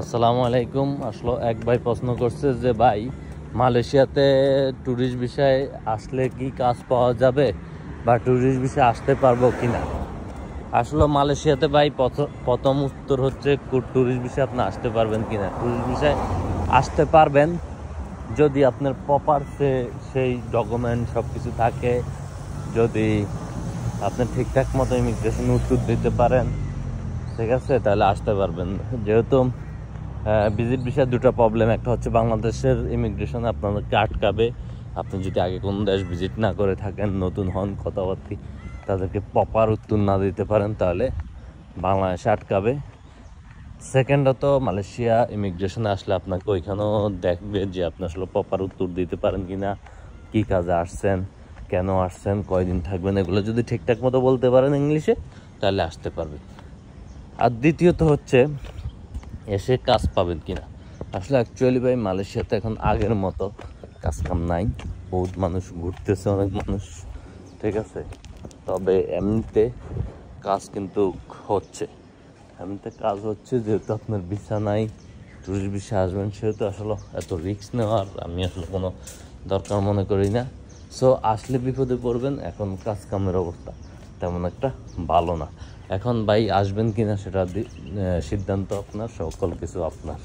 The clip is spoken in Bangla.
আসসালামু আলাইকুম। আসলে এক ভাই প্রশ্ন করছে যে ভাই মালয়েশিয়াতে ট্যুরিস্ট ভিসায় আসলে কি কাজ পাওয়া যাবে বা ট্যুরিস্ট ভিসায় আসতে পারবো কিনা। আসলে মালয়েশিয়াতে ভাই প্রথম উত্তর হচ্ছে ট্যুরিস্ট ভিসায় আপনি আসতে পারবেন কিনা। ট্যুরিস্ট ভিসায় আসতে পারবেন যদি আপনার প্রপার সেই ডকুমেন্ট সব কিছু থাকে, যদি আপনি ঠিকঠাক মতো ইমিগ্রেশন উত্তর দিতে পারেন, ঠিক আছে, তাহলে আসতে পারবেন। যেহেতু ভিজিট ভিসার দুটো প্রবলেম, একটা হচ্ছে বাংলাদেশের ইমিগ্রেশন আপনাদেরকে আটকাবে আপনি যদি আগে কোনো দেশ ভিজিট না করে থাকেন, নতুন হন, কথাবার্তি তাদেরকে প্রপার উত্তর না দিতে পারেন, তাহলে বাংলাদেশে আটকাবে। সেকেন্ডত মালয়েশিয়া ইমিগ্রেশনে আসলে আপনাকে ওইখানেও দেখবে যে আপনি আসলে প্রপার উত্তর দিতে পারেন কিনা, কী কাজে আসছেন, কেন আসছেন, কয়দিন থাকবেন, এগুলো যদি ঠিকঠাক মতো বলতে পারেন ইংলিশে, তাহলে আসতে পারবেন। আর দ্বিতীয়ত হচ্ছে এসে কাজ পাবেন কিনা। আসলে অ্যাকচুয়ালি ভাই মালয়েশিয়াতে এখন আগের মতো কাজ কাম নাই, বহুত মানুষ ঘুরতেছে, অনেক মানুষ, ঠিক আছে। তবে এমনিতে কাজ কিন্তু হচ্ছে, এমনিতে কাজ হচ্ছে। যেহেতু আপনার ভিসা নাই, টুরিস্ট ভিসা আসবেন, সেহেতু আসলে এত রিস্ক নেওয়ার আমি আসলে কোনো দরকার মনে করি না। সো আসলে বিপদে পড়বেন। এখন কাজ কামের অবস্থা তেমন একটা ভালো না। এখন ভাই আসবেন কিনা সেটা সিদ্ধান্ত আপনার, সকল কিছু আপনার।